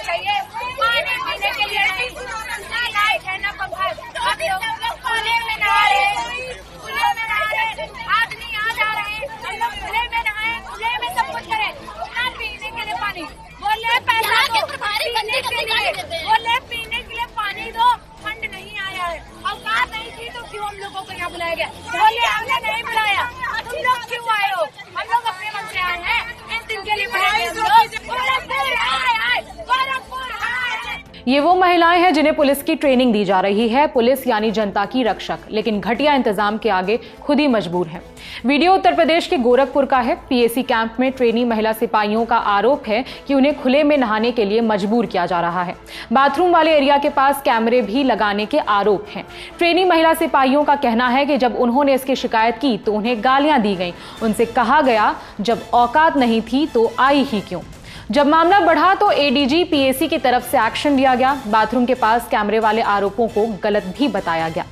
चाहिए, पानी पीने के लिए नहीं, ना लाइट है ना पंखा। अब लोग पानी में नहा रहे हैं, खुले में नहा रहे हैं, आदमी आ जा रहे हैं, हम लोग खुले में नहाए, खुले में सब कुछ करें, ना पीने के लिए पानी बोले पैसा दो, पीने के लिए बोले पीने के लिए पानी दो, फंड नहीं आया है, औकात नहीं थी तो क्यों हम लोगों को यहाँ बुलाया गया? बोले हमने नहीं बुलाया, तुम लोग क्यों आए हो? हम लोग अपने मन से आए हैं, इन दिन के लिए बुलाए हम लोग। ये वो महिलाएं हैं जिन्हें पुलिस की ट्रेनिंग दी जा रही है। पुलिस यानी जनता की रक्षक, लेकिन घटिया इंतजाम के आगे खुद ही मजबूर है। वीडियो उत्तर प्रदेश के गोरखपुर का है। पीएसी कैंप में ट्रेनी महिला सिपाहियों का आरोप है कि उन्हें खुले में नहाने के लिए मजबूर किया जा रहा है। बाथरूम वाले एरिया के पास कैमरे भी लगाने के आरोप हैं। ट्रेनी महिला सिपाहियों का कहना है कि जब उन्होंने इसकी शिकायत की तो उन्हें गालियां दी गईं। उनसे कहा गया जब औकात नहीं थी तो आई ही क्यों। जब मामला बढ़ा तो एडीजी पीएसी की तरफ से एक्शन लिया गया। बाथरूम के पास कैमरे वाले आरोपों को गलत भी बताया गया।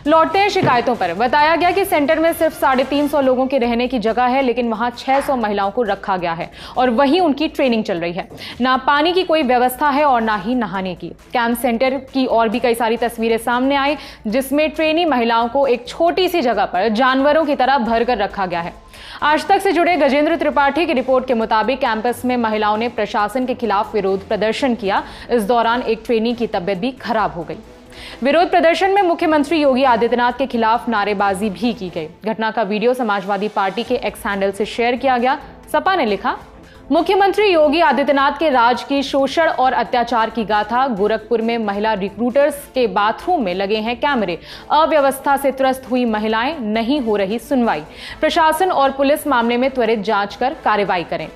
लौटते हैं शिकायतों पर। बताया गया कि सेंटर में सिर्फ 350 लोगों के रहने की जगह है, लेकिन वहां 600 महिलाओं को रखा गया है और वहीं उनकी ट्रेनिंग चल रही है। ना पानी की कोई व्यवस्था है और ना ही नहाने की। कैंप सेंटर की और भी कई सारी तस्वीरें सामने आई, जिसमें ट्रेनी महिलाओं को एक छोटी सी जगह पर जानवरों की तरह भर कर रखा गया है। आज तक से जुड़े गजेंद्र त्रिपाठी की रिपोर्ट के मुताबिक कैंपस में महिलाओं ने प्रशासन के खिलाफ विरोध प्रदर्शन किया। इस दौरान एक ट्रेनी की तबीयत भी खराब हो गई। विरोध प्रदर्शन में मुख्यमंत्री योगी आदित्यनाथ के खिलाफ नारेबाजी भी की गई। घटना का वीडियो समाजवादी पार्टी के एक्स हैंडल से शेयर किया गया। सपा ने लिखा, मुख्यमंत्री योगी आदित्यनाथ के राज की शोषण और अत्याचार की गाथा। गोरखपुर में महिला रिक्रूटर्स के बाथरूम में लगे हैं कैमरे। अव्यवस्था से त्रस्त हुई महिलाएं, नहीं हो रही सुनवाई। प्रशासन और पुलिस मामले में त्वरित जांच कर कार्रवाई करें।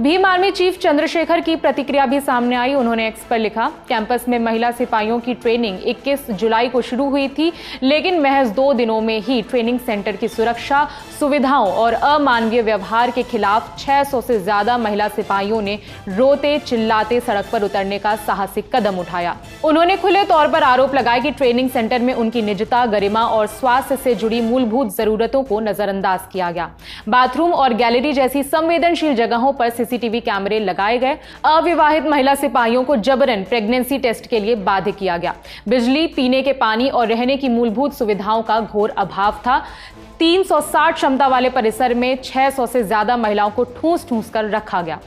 भीम आर्मी चीफ चंद्रशेखर की प्रतिक्रिया भी सामने आई। उन्होंने एक्स पर लिखा, कैंपस में महिला सिपाहियों की ट्रेनिंग 21 जुलाई को शुरू हुई थी, लेकिन महज 2 दिनों में ही ट्रेनिंग सेंटर की सुरक्षा, सुविधाओं और अमानवीय व्यवहार के खिलाफ 600 से ज्यादा महिला सिपाहियों ने रोते चिल्लाते सड़क पर उतरने का साहसिक कदम उठाया। उन्होंने खुले तौर पर आरोप लगाया कि ट्रेनिंग सेंटर में उनकी निजता, गरिमा और स्वास्थ्य से जुड़ी मूलभूत जरूरतों को नजरअंदाज किया गया। बाथरूम और गैलरी जैसी संवेदनशील जगहों पर सीसीटीवी कैमरे लगाए गए। अविवाहित महिला सिपाहियों को जबरन प्रेगनेंसी टेस्ट के लिए बाध्य किया गया। बिजली, पीने के पानी और रहने की मूलभूत सुविधाओं का घोर अभाव था। 360 क्षमता वाले परिसर में 600 से ज्यादा महिलाओं को ठूंस कर रखा गया।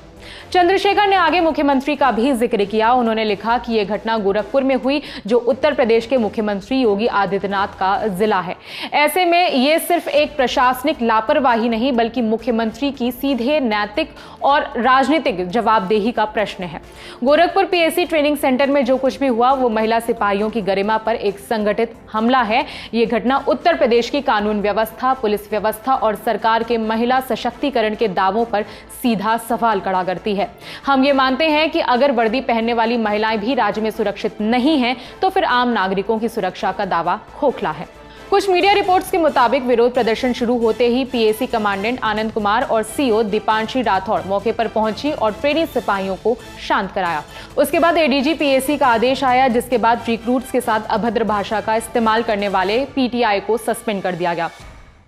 चंद्रशेखर ने आगे मुख्यमंत्री का भी जिक्र किया। उन्होंने लिखा कि यह घटना गोरखपुर में हुई, जो उत्तर प्रदेश के मुख्यमंत्री योगी आदित्यनाथ का जिला है। ऐसे में यह सिर्फ एक प्रशासनिक लापरवाही नहीं, बल्कि मुख्यमंत्री की सीधे नैतिक और राजनीतिक जवाबदेही का प्रश्न है। गोरखपुर पीएसी ट्रेनिंग सेंटर में जो कुछ भी हुआ वो महिला सिपाहियों की गरिमा पर एक संगठित हमला है। यह घटना उत्तर प्रदेश की कानून व्यवस्था, पुलिस व्यवस्था और सरकार के महिला सशक्तिकरण के दावों पर सीधा सवाल खड़ा करती है। हम ये मानते हैं कि अगर वर्दी पहनने वाली महिलाएं भी राज्य में सुरक्षित नहीं हैं, तो फिर आम नागरिकों की सुरक्षा का दावा खोखला है। कुछ मीडिया रिपोर्ट्स के मुताबिक विरोध प्रदर्शन शुरू होते ही पीएसी कमांडेंट आनंद कुमार और सीओ दीपांशी राठौड़ मौके पर पहुंची और ट्रेनी सिपाहियों को शांत कराया। उसके बाद एडीजी पीएसी का आदेश आया, जिसके बाद रिक्रूट्स के साथ अभद्र भाषा का इस्तेमाल करने वाले पीटीआई को सस्पेंड कर दिया गया।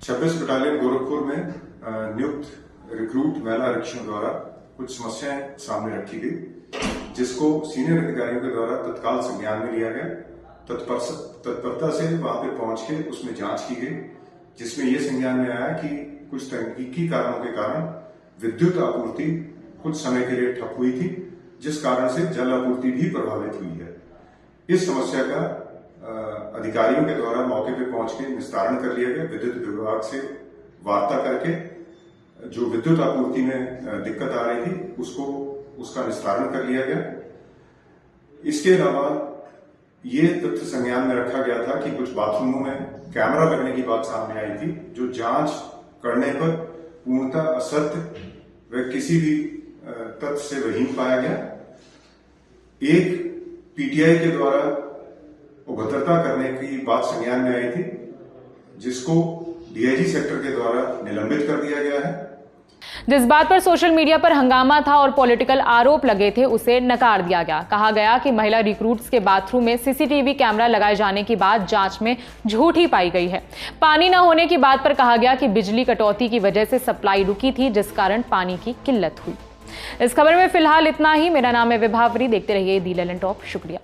26 बटालियन गोरखपुर में नियुक्त रिक्रूट महिला आरक्षण द्वारा कुछ समस्याएं सामने रखी गई, जिसको सीनियर अधिकारियों के द्वारा तत्काल संज्ञान में लिया गया। तत्परता से वहां पे पहुंच के उसमें जांच की गई, जिसमें यह संज्ञान में आया कि कुछ तकनीकी कारणों के कारण विद्युत आपूर्ति कुछ समय के लिए ठप हुई थी, जिस कारण से जल आपूर्ति भी प्रभावित हुई है। इस समस्या का अधिकारियों के द्वारा मौके पे पहुंच के निस्तारण कर लिया गया। विद्युत विभाग से वार्ता करके जो विद्युत आपूर्ति में दिक्कत आ रही थी उसका निस्तारण कर लिया गया। इसके अलावा ये तथ्य संज्ञान में रखा गया था कि कुछ बाथरूमों में कैमरा लगने की बात सामने आई थी, जो जांच करने पर पूर्णतः असत्य व किसी भी तथ्य से रहीन पाया गया। एक पीटीआई के द्वारा अभद्रता करने की बात संज्ञान में आई थी, जिसको डीआईजी सेक्टर के द्वारा निलंबित कर दिया गया है। जिस बात पर सोशल मीडिया पर हंगामा था और पॉलिटिकल आरोप लगे थे, उसे नकार दिया गया। कहा गया कि महिला रिक्रूट्स के बाथरूम में सीसीटीवी कैमरा लगाए जाने की बात जांच में झूठी पाई गई है। पानी न होने की बात पर कहा गया कि बिजली कटौती की वजह से सप्लाई रुकी थी, जिस कारण पानी की किल्लत हुई। इस खबर में फिलहाल इतना ही। मेरा नाम है विभावरी। देखते रहिए दी ललन टॉप। शुक्रिया।